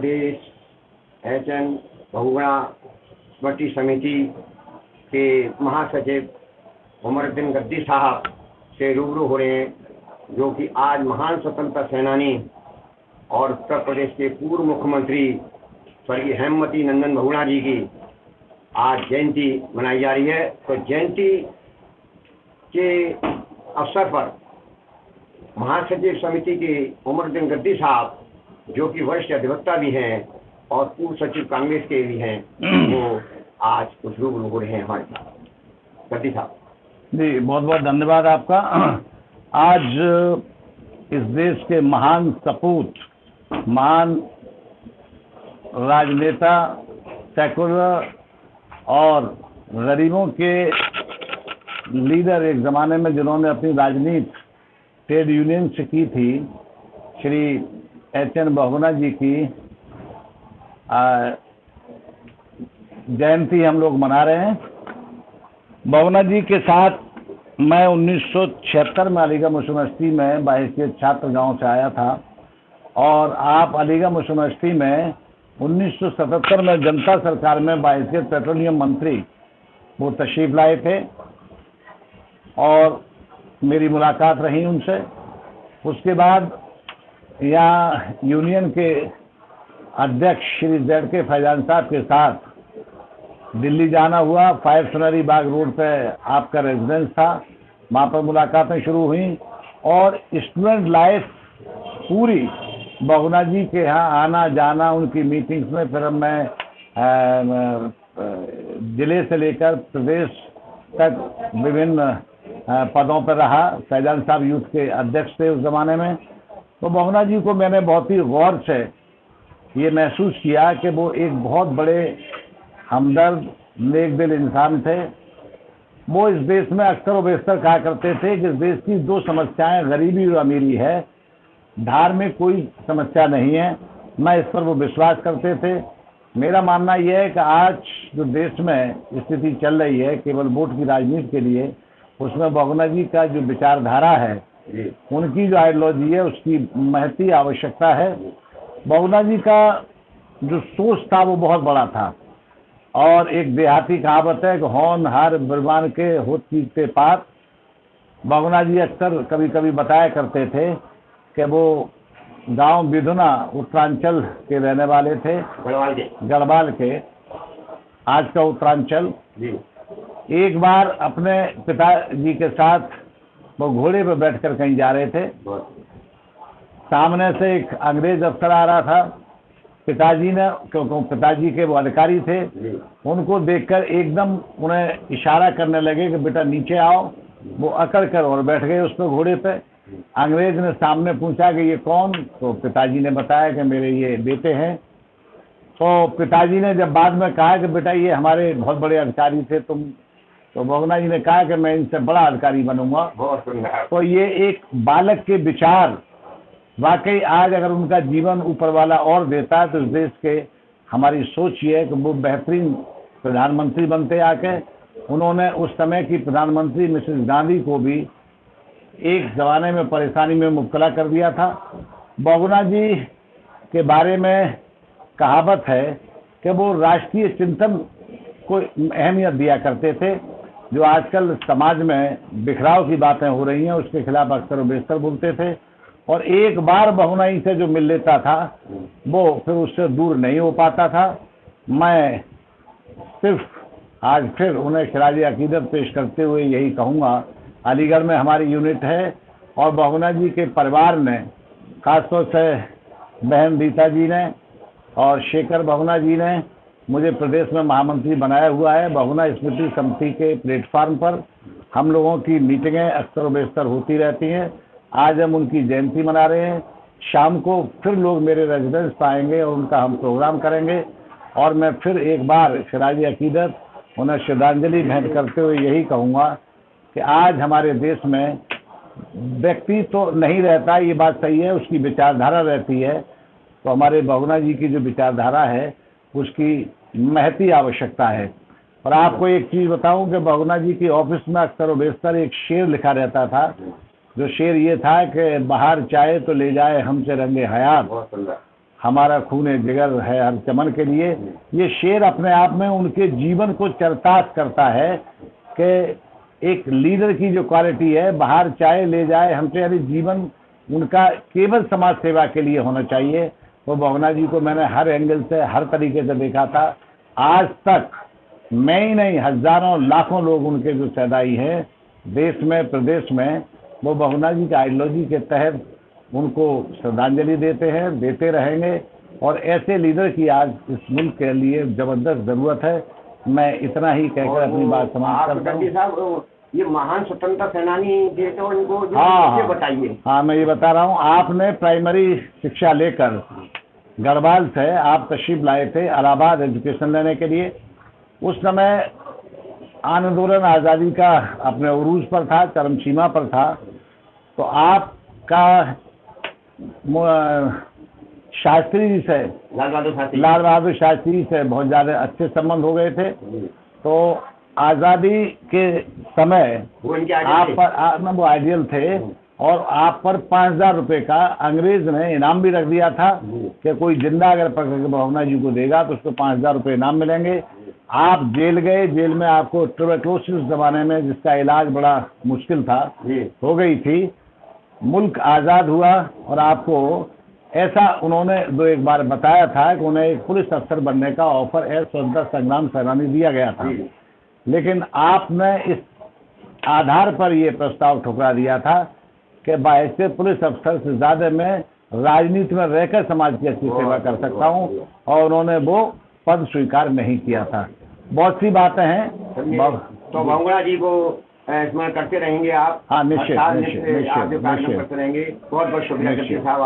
प्रदेश HN Bahuguna स्मृति समिति के महासचिव उमरुद्दीन गद्दी साहब से रूबरू हो रहे हैं, जो कि आज महान स्वतंत्रता सेनानी और उत्तर प्रदेश के पूर्व मुख्यमंत्री स्वर्गीय हेमवती नंदन बहुगुणा जी की आज जयंती मनाई जा रही है। तो जयंती के अवसर पर महासचिव समिति के उमरुद्दीन गद्दी साहब, जो कि वरिष्ठ अधिवक्ता भी हैं और पूर्व सचिव कांग्रेस के भी हैं, वो आज कुछ रूबरू हो रहे हैं हमारे साथ। गद्दी साहब जी, बहुत बहुत धन्यवाद आपका। आज इस देश के महान सपूत, महान राजनेता, सेकुलर और गरीबों के लीडर, एक ज़माने में जिन्होंने अपनी राजनीति ट्रेड यूनियन से की थी, श्री एचएन बहुगुणा जी की जयंती हम लोग मना रहे हैं। बहुगुणा जी के साथ मैं 1976 में अलीगढ़ मुस्लिम यूनिवर्सिटी में बाहैसियत छात्र गांव से आया था, और आप अलीगढ़ मुस्लिम यूनिवर्सिटी में 1977 में जनता सरकार में बाहैसियत पेट्रोलियम मंत्री वो तशरीफ लाए थे और मेरी मुलाकात रही उनसे। उसके बाद यहाँ यूनियन के अध्यक्ष श्री ZK फैजान साहब के साथ दिल्ली जाना हुआ। 5 सुनहरी बाग रोड पे आपका रेजिडेंस था, वहाँ पर मुलाकातें शुरू हुई और स्टूडेंट लाइफ पूरी बहुगुणा जी के यहाँ आना जाना, उनकी मीटिंग्स में। फिर मैं जिले से लेकर प्रदेश तक विभिन्न पदों पर रहा। फैजान साहब यूथ के अध्यक्ष थे उस ज़माने में। तो बहुगुणा जी को मैंने बहुत ही गौर से ये महसूस किया कि वो एक बहुत बड़े हमदर्द, नेक दिल इंसान थे। वो इस देश में अक्सर व बेशतर कहा करते थे कि इस देश की 2 समस्याएं गरीबी और अमीरी है, धार्मिक कोई समस्या नहीं है। मैं इस पर वो विश्वास करते थे। मेरा मानना यह है कि आज जो देश में स्थिति चल रही है केवल वोट की राजनीति के लिए, उसमें बहुगुणा जी का जो विचारधारा है, उनकी जो आइडियोलॉजी है, उसकी महती आवश्यकता है। बहुगुणा जी का जो सोच था वो बहुत बड़ा था, और एक देहाती कहावत है कि होन हार बिरबान के होत चीखते पार। बहुगुणा जी अक्सर कभी कभी बताया करते थे कि वो गांव बिधुना उत्तरांचल के रहने वाले थे, गढ़वाल के, आज का उत्तरांचल। एक बार अपने पिताजी के साथ वो घोड़े पर बैठकर कहीं जा रहे थे, सामने से एक अंग्रेज अफसर आ रहा था। पिताजी ने, क्योंकि पिताजी के वो अधिकारी थे, उनको देखकर एकदम उन्हें इशारा करने लगे कि बेटा नीचे आओ। वो अकड़ कर और बैठ गए उस पर घोड़े पे। अंग्रेज ने सामने पूछा कि ये कौन? तो पिताजी ने बताया कि मेरे ये बेटे हैं। तो पिताजी ने जब बाद में कहा कि बेटा ये हमारे बहुत बड़े अधिकारी थे तुम, तो बहुगुणा जी ने कहा कि मैं इनसे बड़ा अधिकारी बनूंगा। तो ये एक बालक के विचार, वाकई आज अगर उनका जीवन ऊपर वाला और देता है तो इस देश के, हमारी सोच ये है कि वो बेहतरीन प्रधानमंत्री बनते आके। उन्होंने उस समय की प्रधानमंत्री मिसेस गांधी को भी एक ज़माने में परेशानी में मुब्तला कर दिया था। बहुगुणा जी के बारे में कहावत है कि वो राष्ट्रीय चिंतन को अहमियत दिया करते थे। जो आजकल समाज में बिखराव की बातें हो रही हैं, उसके खिलाफ अक्सर व बेशतर बोलते थे, और एक बार बहुगुणा जी से जो मिल लेता था वो फिर उससे दूर नहीं हो पाता था। मैं सिर्फ आज फिर उन्हें खिराज अकीदत पेश करते हुए यही कहूँगा, अलीगढ़ में हमारी यूनिट है और बहुगुणा जी के परिवार ने, खासतौर से बहन रीता जी ने और शेखर बहुगुणा जी ने मुझे प्रदेश में महामंत्री बनाया हुआ है। बहुगुणा स्मृति समिति के प्लेटफार्म पर हम लोगों की मीटिंगें अक्सर बेशतर होती रहती हैं। आज हम उनकी जयंती मना रहे हैं। शाम को फिर लोग मेरे रेजिडेंस पर आएंगे और उनका हम प्रोग्राम करेंगे, और मैं फिर एक बार खिराज अकीदत उन्हें श्रद्धांजलि भेंट करते हुए यही कहूँगा कि आज हमारे देश में व्यक्ति तो नहीं रहता, ये बात सही है, उसकी विचारधारा रहती है। तो हमारे बहुगुणा जी की जो विचारधारा है उसकी महती आवश्यकता है। और आपको एक चीज़ बताऊं कि बहुगुणा जी की ऑफिस में अक्सर व बेशतर एक शेर लिखा रहता था, जो शेर ये था कि बाहर चाहे तो ले जाए हमसे रंगे हयात, हमारा खून जिगर है हर चमन के लिए। ये शेर अपने आप में उनके जीवन को चरितार्थ करता है कि एक लीडर की जो क्वालिटी है, बाहर चाहे ले जाए हमसे, यानी जीवन उनका केवल समाज सेवा के लिए होना चाहिए। तो बहुगुणा जी को मैंने हर एंगल से, हर तरीके से देखा था। आज तक मैं ही नहीं, हजारों लाखों लोग उनके जो सैदाई हैं देश में, प्रदेश में, वो बहुगुणा जी की आइडियोलॉजी के तहत उनको श्रद्धांजलि देते हैं, देते रहेंगे। और ऐसे लीडर की आज इस मुल्क के लिए जबरदस्त जरूरत है। मैं इतना ही कहकर अपनी बात समाप्त करता हूँ। साहब, ये महान स्वतंत्रता सेनानी थे, तो इनको हाँ बताइए। हाँ, मैं ये बता रहा हूँ, आपने प्राइमरी शिक्षा लेकर गढ़वाल से आप तशरीफ लाए थे इलाहाबाद एजुकेशन लेने के लिए। उस समय आंदोलन आज़ादी का अपने उरूज पर था, चरम सीमा पर था। तो आपका शास्त्री जी से, लाल बहादुर शास्त्री से बहुत ज़्यादा अच्छे संबंध हो गए थे। तो आज़ादी के समय आप पर वो आइडियल थे, और आप पर 5,000 रुपये का अंग्रेज ने इनाम भी रख दिया था कि कोई जिंदा अगर पकड़ के बहुगुणा जी को देगा तो उसको 5,000 रुपये इनाम मिलेंगे। आप जेल गए, जेल में आपको ट्यूबरक्लोसिस ज़माने में जिसका इलाज बड़ा मुश्किल था, हो गई थी। मुल्क आज़ाद हुआ और आपको ऐसा उन्होंने दो एक बार बताया था कि उन्हें एक पुलिस अफसर बनने का ऑफर स्वतंत्रता संग्राम सेनानी दिया गया था, लेकिन आपने इस आधार पर यह प्रस्ताव ठुकरा दिया था कि बाइसे पुलिस अफसर से ज़्यादा मैं राजनीति में रहकर समाज की अच्छी सेवा कर सकता हूं, और उन्होंने वो पद स्वीकार नहीं किया था। बहुत सी बातें हैं। तो बहुगुणा जी को स्मरण करते रहेंगे आप? हाँ, निश्चित करते रहेंगे। बहुत बहुत शुक्रिया साहब।